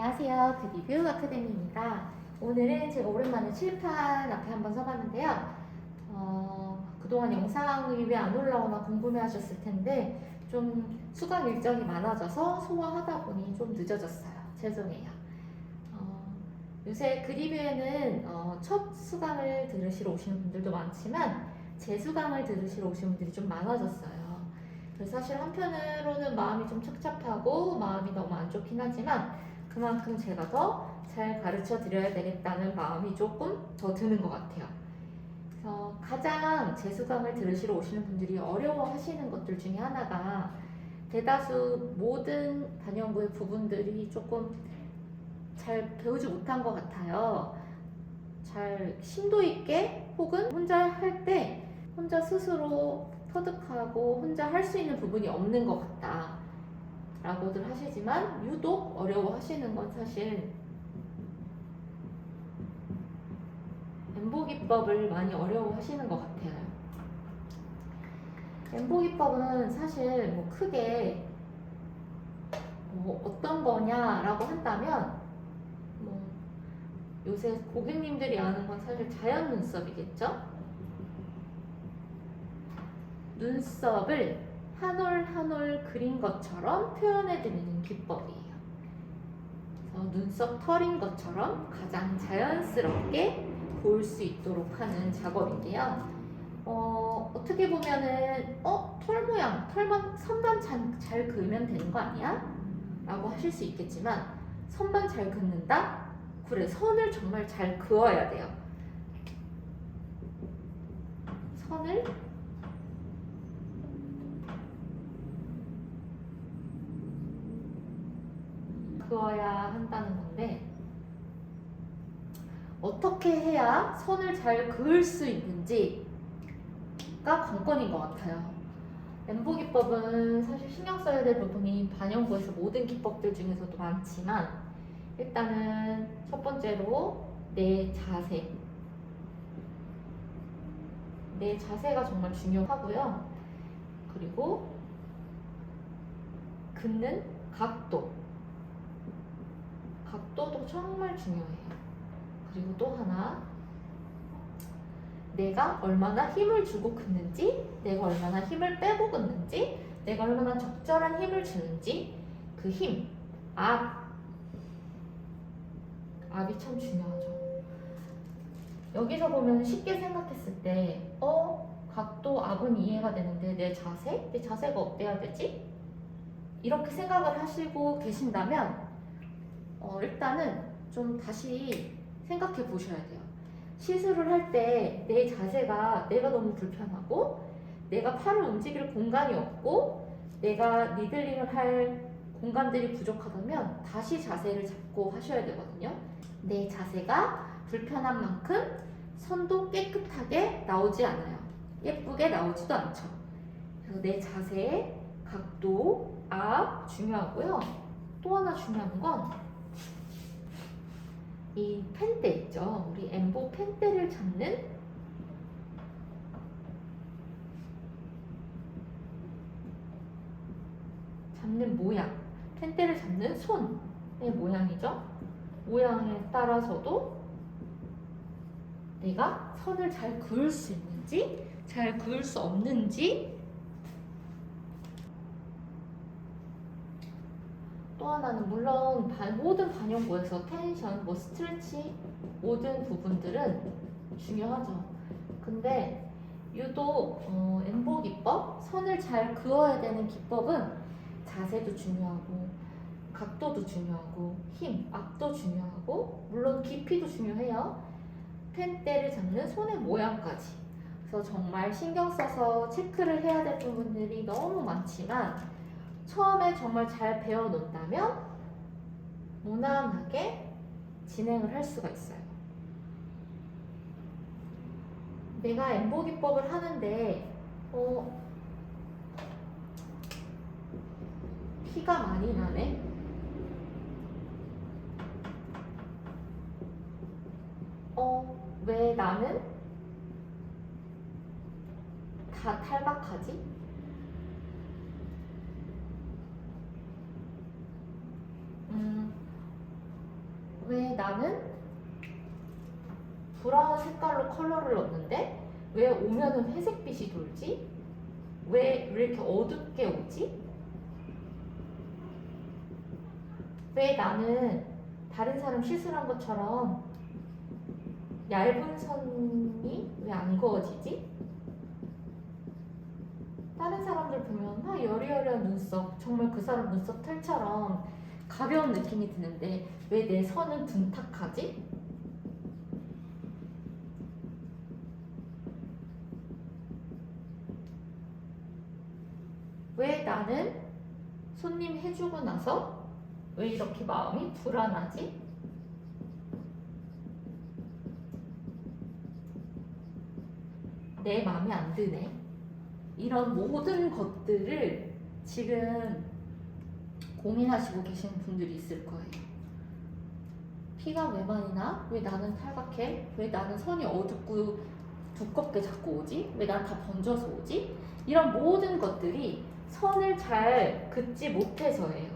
안녕하세요. 그리뷰 아카데미입니다. 오늘은 제가 오랜만에 칠판 앞에 한번 서봤는데요. 그동안 영상이 왜 안 올라오나 궁금해 하셨을 텐데 좀 수강 일정이 많아져서 소화하다 보니 좀 늦어졌어요. 죄송해요. 요새 그리뷰에는 첫 수강을 들으시러 오시는 분들도 많지만 재수강을 들으시러 오시는 분들이 좀 많아졌어요. 그래서 사실 한편으로는 마음이 좀 착잡하고 마음이 너무 안 좋긴 하지만 그만큼 제가 더 잘 가르쳐 드려야 되겠다는 마음이 조금 더 드는 것 같아요. 그래서 가장 재수강을 들으시러 오시는 분들이 어려워하시는 것들 중에 하나가 대다수 모든 반영구의 부분들이 조금 잘 배우지 못한 것 같아요. 잘 심도 있게 혹은 혼자 할 때 혼자 스스로 터득하고 혼자 할 수 있는 부분이 없는 것 같다 라고들 하시지만 유독 어려워 하시는 건 사실 엠보기법을 많이 어려워 하시는 것 같아요. 엠보기법은 사실 뭐 크게 어떤 거냐라고 한다면 뭐 요새 고객님들이 아는 건 사실 자연 눈썹이겠죠? 눈썹을 한 올 한 올 그린 것처럼 표현해드리는 기법이에요. 그래서 눈썹 털인 것처럼 가장 자연스럽게 보일 수 있도록 하는 작업인데요. 어떻게 보면은 털 모양, 털만 선만 잘 그으면 되는 거 아니야? 라고 하실 수 있겠지만 선만 잘 긋는다? 그래, 선을 정말 잘 그어야 돼요. 선을 그어야 한다는 건데 어떻게 해야 선을 잘 그을 수 있는지가 관건인 것 같아요. 엠보 기법은 사실 신경 써야 될 부분이 반영구에서 모든 기법들 중에서도 많지만 일단은 첫 번째로 내 자세. 내 자세가 정말 중요하고요. 그리고 긋는 각도. 각도도 정말 중요해요. 그리고 또 하나, 내가 얼마나 힘을 주고 긋는지, 내가 얼마나 힘을 빼고 긋는지, 내가 얼마나 적절한 힘을 주는지, 그 힘, 압이 참 중요하죠. 여기서 보면 쉽게 생각했을 때, 각도, 압은 이해가 되는데 내 자세? 내 자세가 어때야 되지? 이렇게 생각을 하시고 계신다면, 일단은 좀 다시 생각해 보셔야 돼요. 시술을 할 때 내 자세가 내가 너무 불편하고 내가 팔을 움직일 공간이 없고 내가 니들링을 할 공간들이 부족하다면 다시 자세를 잡고 하셔야 되거든요. 내 자세가 불편한 만큼 선도 깨끗하게 나오지 않아요. 예쁘게 나오지도 않죠. 그래서 내 자세의 각도, 압 중요하고요. 또 하나 중요한 건 이 펜대 있죠. 우리 엠보 펜대를 잡는 모양, 펜대를 잡는 손의 모양이죠. 모양에 따라서도 내가 선을 잘 그을 수 있는지, 잘 그을 수 없는지. 또 하나는 물론 모든 반영구에서 텐션, 스트레치 모든 부분들은 중요하죠. 근데 유독 엠보 기법, 선을 잘 그어야 되는 기법은 자세도 중요하고 각도도 중요하고 힘, 압도 중요하고 물론 깊이도 중요해요. 펜대를 잡는 손의 모양까지. 그래서 정말 신경 써서 체크를 해야 될 부분들이 너무 많지만 처음에 정말 잘 배워놓는다면 무난하게 진행을 할 수가 있어요. 내가 엠보 기법을 하는데 피가 많이 나네? 왜 나는 다 탈박하지? 브라운 색깔로 컬러를 넣었는데 왜 오면은 회색빛이 돌지? 왜 이렇게 어둡게 오지? 왜 나는 다른 사람 시술한 것처럼 얇은 선이 왜 안 그어지지? 다른 사람들 보면 막 여리여리한 눈썹, 정말 그 사람 눈썹 털처럼 가벼운 느낌이 드는데 왜 내 선은 둔탁하지? 왜 나는 손님 해주고 나서 왜 이렇게 마음이 불안하지? 내 마음에 안 드네. 이런 모든 것들을 지금 고민하시고 계시는 분들이 있을 거예요. 피가 왜 많이 나? 왜 나는 탈각해? 왜 나는 선이 어둡고 두껍게 자꾸 오지? 왜 난 다 번져서 오지? 이런 모든 것들이 선을 잘 긋지 못해서예요.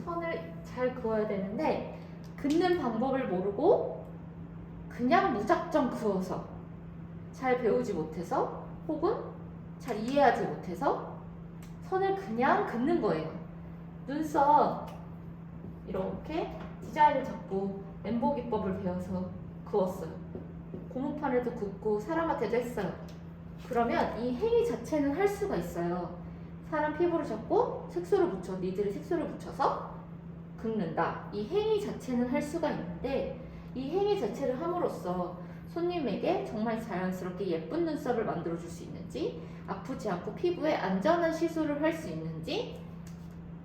선을 잘 그어야 되는데 긋는 방법을 모르고 그냥 무작정 그어서 잘 배우지 못해서 혹은 잘 이해하지 못해서 선을 그냥 긋는 거예요. 눈썹 이렇게 디자인을 잡고 엠보 기법을 배워서 그었어요. 고무판에도 긋고 사람한테도 했어요. 그러면 이 행위 자체는 할 수가 있어요. 사람 피부를 잡고 색소를 붙여, 니들이 색소를 붙여서 긁는다. 이 행위 자체는 할 수가 있는데 이 행위 자체를 함으로써 손님에게 정말 자연스럽게 예쁜 눈썹을 만들어줄 수 있는지, 아프지 않고 피부에 안전한 시술을 할 수 있는지,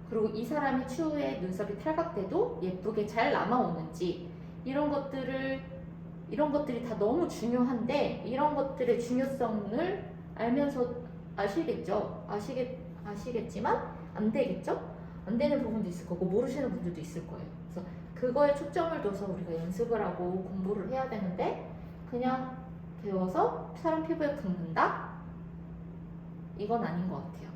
그리고 이 사람이 추후에 눈썹이 탈각돼도 예쁘게 잘 남아오는지, 이런 것들이 다 너무 중요한데 이런 것들의 중요성을 알면서 아시겠죠? 아시겠지만 안 되겠죠? 안 되는 부분도 있을 거고 모르시는 분들도 있을 거예요. 그래서 그거에 초점을 둬서 우리가 연습을 하고 공부를 해야 되는데 그냥 배워서 사람 피부에 긁는다? 이건 아닌 것 같아요.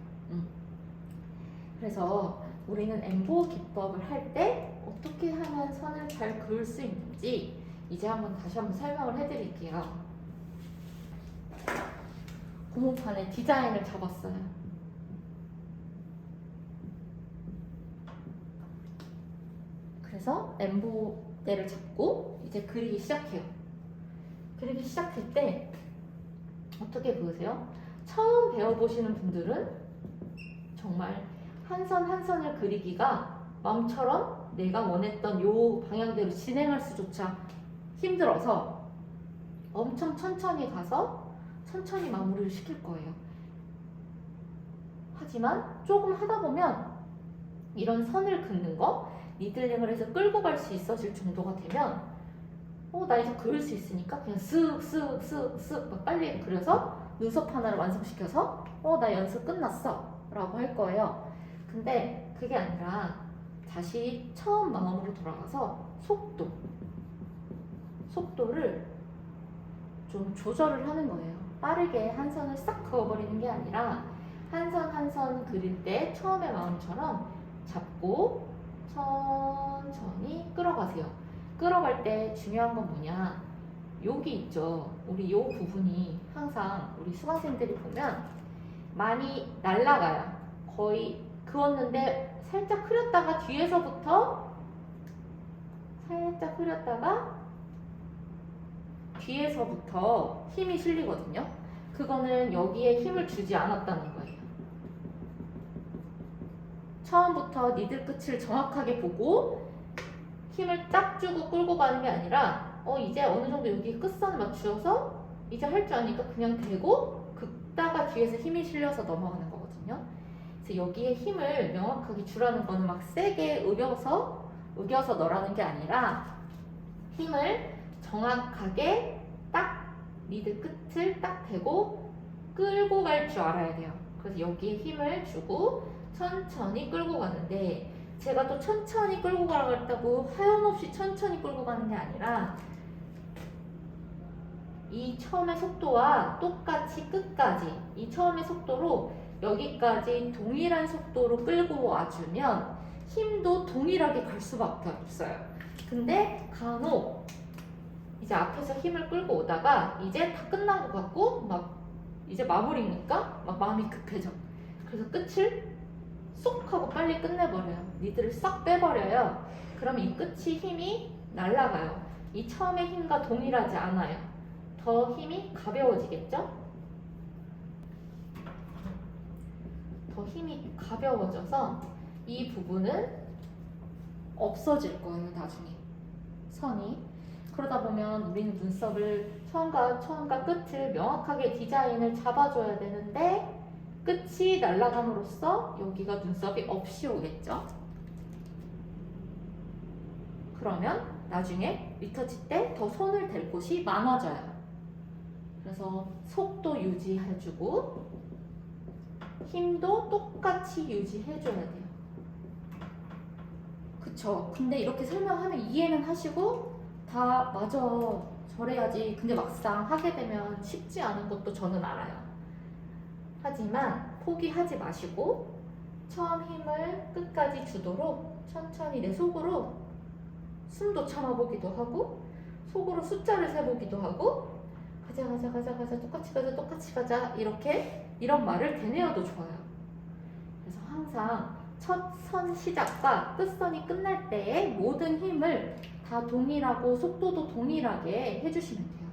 그래서 우리는 엠보 기법을 할 때 어떻게 하면 선을 잘 그을 수 있는지 이제 다시 한번 설명을 해드릴게요. 고무판에 디자인을 잡았어요. 그래서 엠보대를 잡고 이제 그리기 시작해요. 그리기 시작할 때 어떻게 그으세요? 처음 배워보시는 분들은 정말 한 선 한 선을 그리기가 마음처럼 내가 원했던 요 방향대로 진행할 수조차 힘들어서 엄청 천천히 가서 천천히 마무리를 시킬 거예요. 하지만 조금 하다 보면 이런 선을 긋는 거 니들링을 해서 끌고 갈 수 있어질 정도가 되면 나 이제 그릴 수 있으니까 그냥 쓱쓱쓱쓱 막 빨리 그려서 눈썹 하나를 완성시켜서 나 연습 끝났어 라고 할 거예요. 근데 그게 아니라 다시 처음 마음으로 돌아가서 속도를 좀 조절을 하는 거예요. 빠르게 한 선을 싹 그어버리는 게 아니라 한 선 한 선 그릴 때 처음의 마음처럼 잡고 천천히 끌어가세요. 끌어갈 때 중요한 건 뭐냐, 여기 있죠. 우리 요 부분이 항상 우리 수강생들이 보면 많이 날아가요. 거의 그었는데 살짝 흐렸다가 뒤에서부터 힘이 실리거든요. 그거는 여기에 힘을 주지 않았다는 거예요. 처음부터 니들 끝을 정확하게 보고 힘을 딱 주고 끌고 가는 게 아니라 이제 어느 정도 여기 끝선 맞추어서 이제 할 줄 아니까 그냥 대고 긋다가 뒤에서 힘이 실려서 넘어가는 거거든요. 그래서 여기에 힘을 명확하게 주라는 거는 막 세게 우겨서 넣으라는 게 아니라 힘을 정확하게 딱 니들 끝을 딱 대고 끌고 갈 줄 알아야 돼요. 그래서 여기에 힘을 주고 천천히 끌고 가는데, 제가 또 천천히 끌고 가라고 했다고 하염없이 천천히 끌고 가는 게 아니라 이 처음의 속도와 똑같이 끝까지 이 처음의 속도로 여기까지 동일한 속도로 끌고 와주면 힘도 동일하게 갈 수밖에 없어요. 근데 간혹 이제 앞에서 힘을 끌고 오다가 이제 다 끝난 것 같고 막 이제 마무리니까 막 마음이 급해져. 그래서 끝을 쏙 하고 빨리 끝내버려요. 니들을 싹 빼버려요. 그럼 이 끝이 힘이 날아가요. 이 처음의 힘과 동일하지 않아요. 더 힘이 가벼워지겠죠? 더 힘이 가벼워져서 이 부분은 없어질 거예요, 나중에. 선이. 그러다 보면 우리는 눈썹을 처음과 끝을 명확하게 디자인을 잡아줘야 되는데 끝이 날아감으로써 여기가 눈썹이 없이 오겠죠? 그러면 나중에 리터치 때 더 손을 댈 곳이 많아져요. 그래서 속도 유지해주고 힘도 똑같이 유지해줘야 돼요. 그쵸? 근데 이렇게 설명하면 이해는 하시고 다 맞아, 저래야지. 근데 막상 하게 되면 쉽지 않은 것도 저는 알아요. 하지만 포기하지 마시고 처음 힘을 끝까지 주도록 천천히 내 속으로 숨도 참아보기도 하고 속으로 숫자를 세보기도 하고 가자 똑같이 가자 이런 말을 되뇌어도 좋아요. 그래서 항상 첫 선 시작과 끝선이 끝날 때의 모든 힘을 다 동일하고 속도도 동일하게 해주시면 돼요.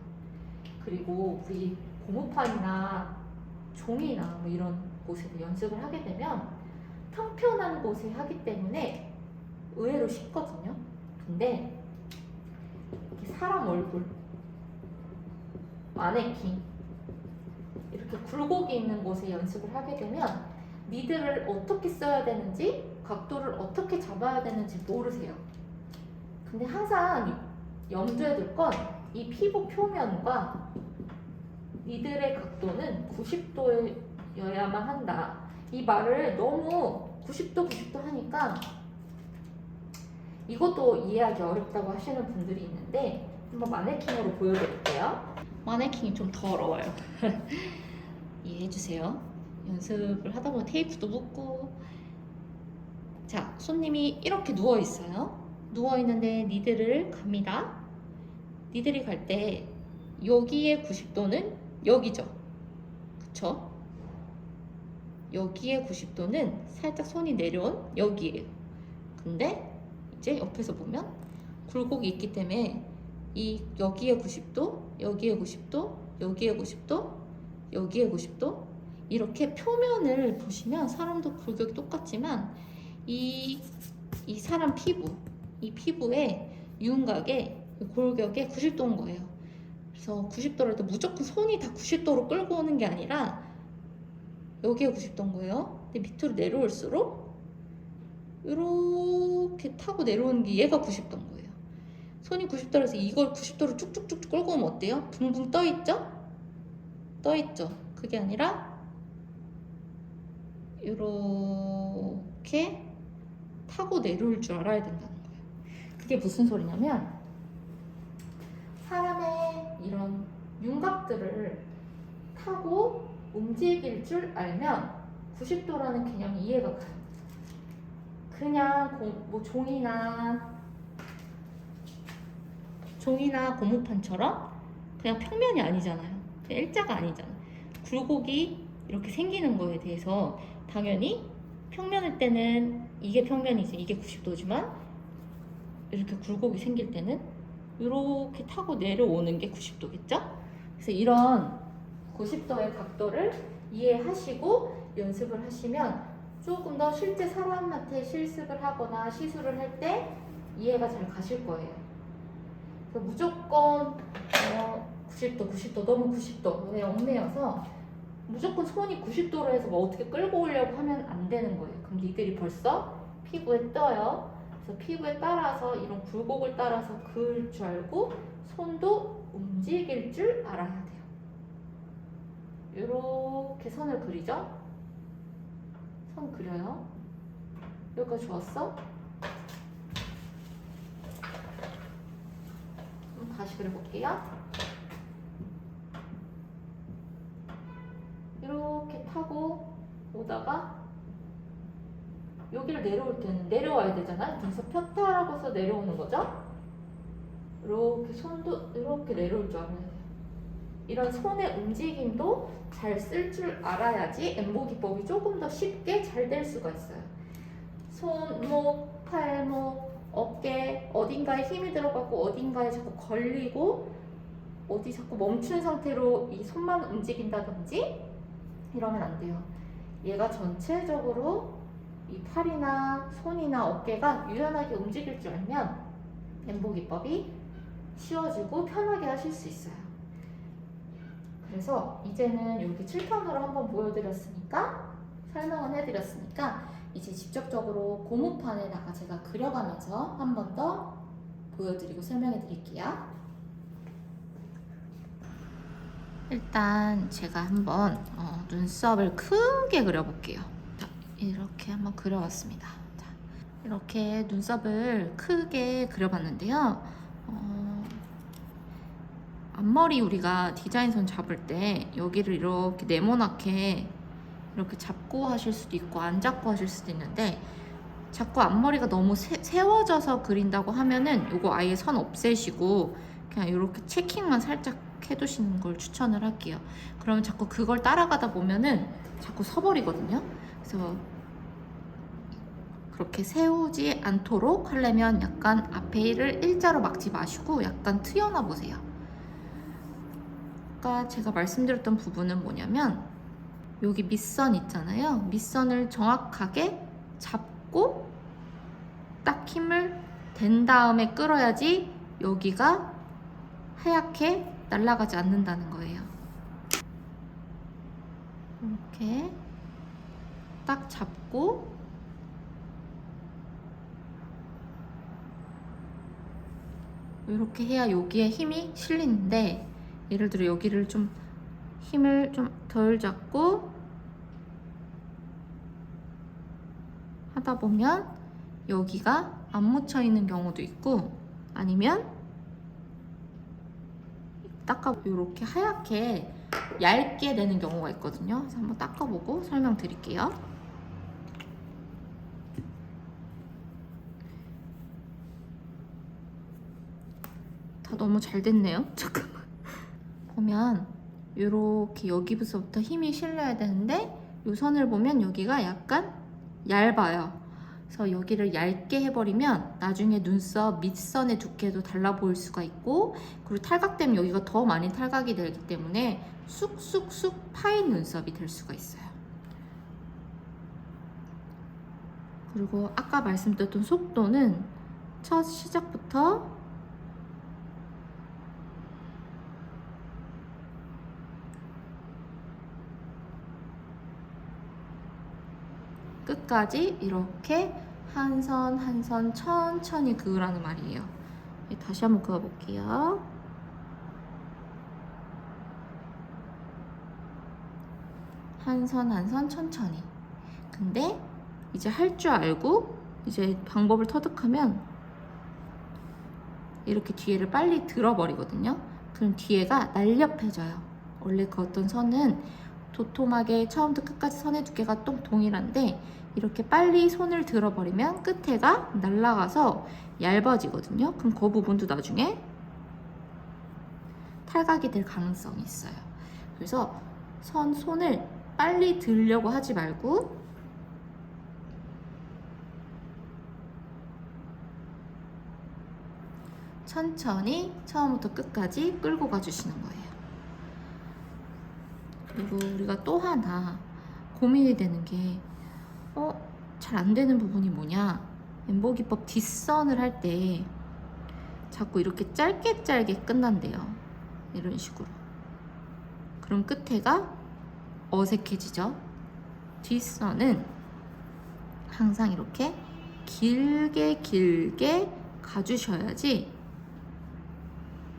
그리고 우리 고무판이나 종이나 뭐 이런 곳에서 연습을 하게 되면 평평한 곳에 하기 때문에 의외로 쉽거든요. 근데 이렇게 사람 얼굴, 마네킹 이렇게 굴곡이 있는 곳에 연습을 하게 되면 니들을 어떻게 써야 되는지 각도를 어떻게 잡아야 되는지 모르세요. 근데 항상 염두에 둘 건 이 피부 표면과 니들의 각도는 90도여야만 한다. 이 말을 너무 90도 하니까 이것도 이해하기 어렵다고 하시는 분들이 있는데 한번 마네킹으로 보여드릴게요. 마네킹이 좀 더러워요. 이해해주세요. 연습을 하다 보면 테이프도 묻고. 자, 손님이 이렇게 누워있어요. 누워있는데 니들을 갑니다. 니들이 갈 때 여기의 90도는 여기죠. 그쵸? 여기의 90도는 살짝 손이 내려온 여기에요. 근데 이제 옆에서 보면 굴곡이 있기 때문에 여기에 90도, 여기에 90도, 여기에 90도, 여기에 90도 이렇게 표면을 보시면 사람도 굴곡이 똑같지만 이 사람 피부, 이 피부의 윤곽에 골격에 90도인 거예요. 그래서 90도를 할 때 무조건 손이 다 90도로 끌고 오는 게 아니라 여기에 90도인 거예요. 근데 밑으로 내려올수록 이렇게 타고 내려오는 게 얘가 90도인 거예요. 손이 90도라서 이걸 90도로 쭉쭉쭉 끌고 오면 어때요? 붕붕 떠있죠? 떠있죠? 그게 아니라 이렇게 타고 내려올 줄 알아야 된다는 거예요. 그게 무슨 소리냐면 사람의 이런 윤곽들을 타고 움직일 줄 알면 90도라는 개념이 이해가 가요. 그냥 뭐 종이나 고무판처럼 그냥 평면이 아니잖아요. 일자가 아니잖아요. 굴곡이 이렇게 생기는 거에 대해서 당연히 평면일 때는 이게 평면이지 이게 90도지만 이렇게 굴곡이 생길 때는 이렇게 타고 내려오는 게 90도겠죠? 그래서 이런 90도의 각도를 이해하시고 연습을 하시면 조금 더 실제 사람한테 실습을 하거나 시술을 할 때 이해가 잘 가실 거예요. 그래서 무조건 90도 너무 90도에 얽매여서 무조건 손이 90도로 해서 뭐 어떻게 끌고 오려고 하면 안 되는 거예요. 그럼 니들이 벌써 피부에 떠요. 그래서 피부에 따라서 이런 굴곡을 따라서 그을 줄 알고 손도 움직일 줄 알아야 돼요. 이렇게 선을 그리죠? 선 그려요. 여기까지 좋았어? 다시 그려볼게요. 이렇게 타고 오다가 여기를 내려올 때는 내려와야 되잖아요. 눈썹 폈다라고 해서 내려오는 거죠. 이렇게 손도 이렇게 내려올 줄 알아야 돼요. 이런 손의 움직임도 잘 쓸 줄 알아야지 엠보 기법이 조금 더 쉽게 잘 될 수가 있어요. 손목, 팔목, 어깨 어딘가에 힘이 들어가고 어딘가에 자꾸 걸리고 어디 자꾸 멈춘 상태로 이 손만 움직인다든지 이러면 안 돼요. 얘가 전체적으로 이 팔이나 손이나 어깨가 유연하게 움직일 줄 알면 엠보 기법이 쉬워지고 편하게 하실 수 있어요. 그래서 이제는 이렇게 칠판으로 한번 보여드렸으니까 설명은 해드렸으니까 이제 직접적으로 고무판에다가 제가 그려가면서 한 번 더 보여드리고 설명해 드릴게요. 일단 제가 한번 눈썹을 크게 그려볼게요. 자, 이렇게 한번 그려봤습니다. 자, 이렇게 눈썹을 크게 그려봤는데요. 앞머리 우리가 디자인선 잡을 때 여기를 이렇게 네모나게 이렇게 잡고 하실 수도 있고 안 잡고 하실 수도 있는데 자꾸 앞머리가 너무 세워져서 그린다고 하면은 이거 아예 선 없애시고 그냥 이렇게 체킹만 살짝 해두시는 걸 추천을 할게요. 그러면 자꾸 그걸 따라가다 보면은 자꾸 서버리거든요. 그래서 그렇게 세우지 않도록 하려면 약간 앞에를 일자로 막지 마시고 약간 트여놔 보세요. 아까 제가 말씀드렸던 부분은 뭐냐면 여기 밑선 있잖아요. 밑선을 정확하게 잡고 딱 힘을 댄 다음에 끌어야지 여기가 하얗게 날아가지 않는다는 거예요. 이렇게 딱 잡고 이렇게 해야 여기에 힘이 실리는데 예를 들어 여기를 좀 힘을 좀 덜 잡고 하다 보면 여기가 안 묻혀 있는 경우도 있고 아니면 이렇게 하얗게 얇게 되는 경우가 있거든요. 그래서 한번 닦아보고 설명드릴게요. 다 너무 잘 됐네요. 잠깐만. 보면 이렇게 여기부터 힘이 실려야 되는데 이 선을 보면 여기가 약간 얇아요. 그래서 여기를 얇게 해버리면 나중에 눈썹 밑선의 두께도 달라 보일 수가 있고 그리고 탈각되면 여기가 더 많이 탈각이 되기 때문에 쑥쑥쑥 파인 눈썹이 될 수가 있어요. 그리고 아까 말씀드렸던 속도는 첫 시작부터 끝까지 이렇게 한 선 한 선 천천히 그으라는 말이에요. 다시 한번 그어볼게요. 한 선 한 선 천천히. 근데 이제 할 줄 알고 이제 방법을 터득하면 이렇게 뒤에를 빨리 들어버리거든요. 그럼 뒤에가 날렵해져요. 원래 그었던 선은 도톰하게 처음부터 끝까지 선의 두께가 동일한데 이렇게 빨리 손을 들어버리면 끝에가 날아가서 얇아지거든요. 그럼 그 부분도 나중에 탈각이 될 가능성이 있어요. 그래서 손을 빨리 들려고 하지 말고 천천히 처음부터 끝까지 끌고 가주시는 거예요. 그리고 우리가 또 하나 고민이 되는 게 잘 안 되는 부분이 뭐냐, 엠보 기법 뒷선을 할 때 자꾸 이렇게 짧게 끝난대요. 이런 식으로. 그럼 끝에가 어색해지죠. 뒷선은 항상 이렇게 길게 가주셔야지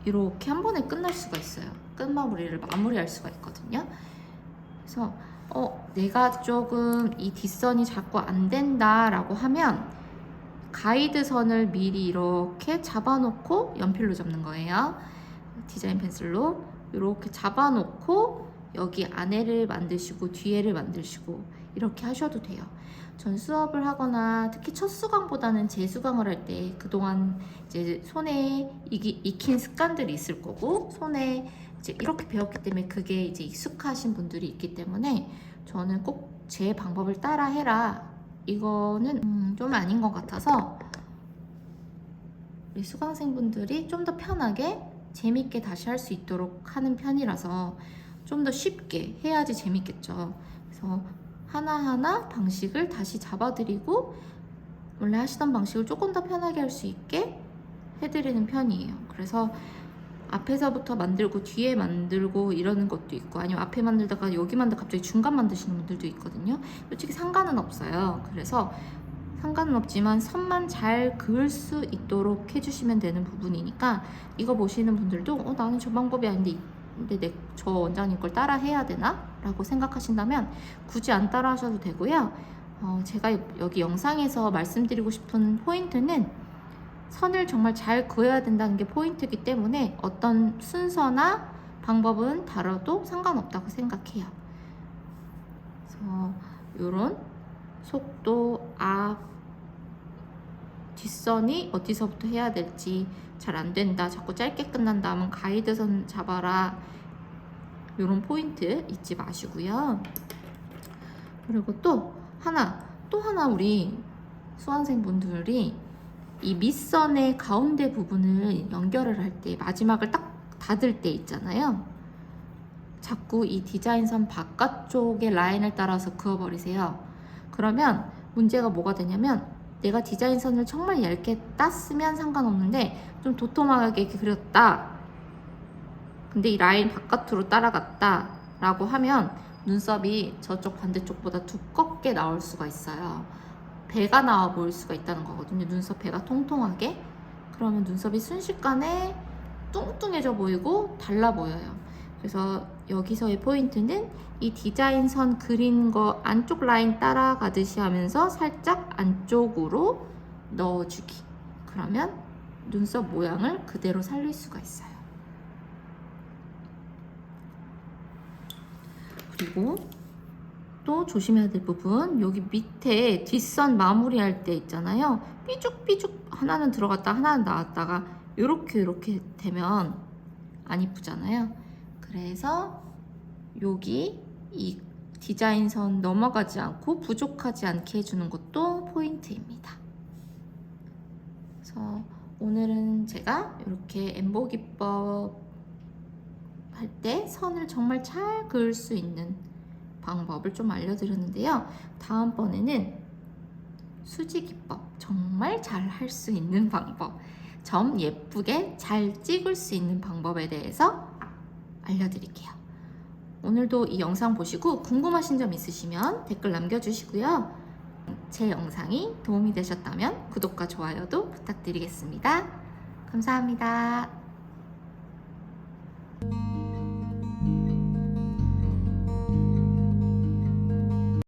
이렇게 한 번에 끝날 수가 있어요. 끝마무리를 마무리할 수가 있거든요. 그래서 내가 조금 이 뒷선이 자꾸 안 된다 라고 하면 가이드 선을 미리 이렇게 잡아놓고 연필로 잡는 거예요. 디자인 펜슬로 이렇게 잡아놓고 여기 안에를 만드시고 뒤에를 만드시고 이렇게 하셔도 돼요. 전 수업을 하거나 특히 첫 수강보다는 재수강을 할 때 그동안 이제 손에 익힌 습관들이 있을 거고 손에 이제 이렇게 배웠기 때문에 그게 이제 익숙하신 분들이 있기 때문에 저는 꼭 제 방법을 따라 해라 이거는 좀 아닌 것 같아서 우리 수강생분들이 좀 더 편하게 재밌게 다시 할 수 있도록 하는 편이라서 좀 더 쉽게 해야지 재밌겠죠. 그래서 하나하나 방식을 다시 잡아드리고 원래 하시던 방식을 조금 더 편하게 할 수 있게 해드리는 편이에요. 그래서 앞에서부터 만들고 뒤에 만들고 이러는 것도 있고 아니면 앞에 만들다가 여기 만들다 갑자기 중간 만드시는 분들도 있거든요. 솔직히 상관은 없어요. 그래서 상관은 없지만 선만 잘 그을 수 있도록 해주시면 되는 부분이니까 이거 보시는 분들도 나는 저 방법이 아닌데 근데 저 원장님 걸 따라 해야 되나? 라고 생각하신다면 굳이 안 따라 하셔도 되고요. 제가 여기 영상에서 말씀드리고 싶은 포인트는 선을 정말 잘 그어야 된다는 게 포인트이기 때문에 어떤 순서나 방법은 다뤄도 상관없다고 생각해요. 그래서 이런 속도, 앞, 뒷선이 어디서부터 해야 될지 잘 안 된다, 자꾸 짧게 끝난다 하면 가이드선 잡아라, 이런 포인트 잊지 마시고요. 그리고 또 하나 우리 수강생분들이 이 밑선의 가운데 부분을 연결을 할 때 마지막을 딱 닫을 때 있잖아요. 자꾸 이 디자인선 바깥쪽의 라인을 따라서 그어버리세요. 그러면 문제가 뭐가 되냐면 내가 디자인선을 정말 얇게 땄으면 상관없는데 좀 도톰하게 이렇게 그렸다. 근데 이 라인 바깥으로 따라갔다 라고 하면 눈썹이 저쪽 반대쪽보다 두껍게 나올 수가 있어요. 배가 나와 보일 수가 있다는 거거든요. 눈썹 배가 통통하게. 그러면 눈썹이 순식간에 뚱뚱해져 보이고 달라 보여요. 그래서 여기서의 포인트는 이 디자인선 그린 거 안쪽 라인 따라가듯이 하면서 살짝 안쪽으로 넣어주기. 그러면 눈썹 모양을 그대로 살릴 수가 있어요. 그리고 또 조심해야 될 부분, 여기 밑에 뒷선 마무리할 때 있잖아요. 삐죽삐죽 하나는 들어갔다 하나는 나왔다가 이렇게 되면 안 이쁘잖아요. 그래서 여기 이 디자인선 넘어가지 않고 부족하지 않게 해주는 것도 포인트입니다. 그래서 오늘은 제가 이렇게 엠보 기법 할 때 선을 정말 잘 그을 수 있는 방법을 좀 알려드렸는데요. 다음번에는 수지 기법, 정말 잘 할 수 있는 방법, 점 예쁘게 잘 찍을 수 있는 방법에 대해서 알려드릴게요. 오늘도 이 영상 보시고 궁금하신 점 있으시면 댓글 남겨주시고요. 제 영상이 도움이 되셨다면 구독과 좋아요도 부탁드리겠습니다. 감사합니다.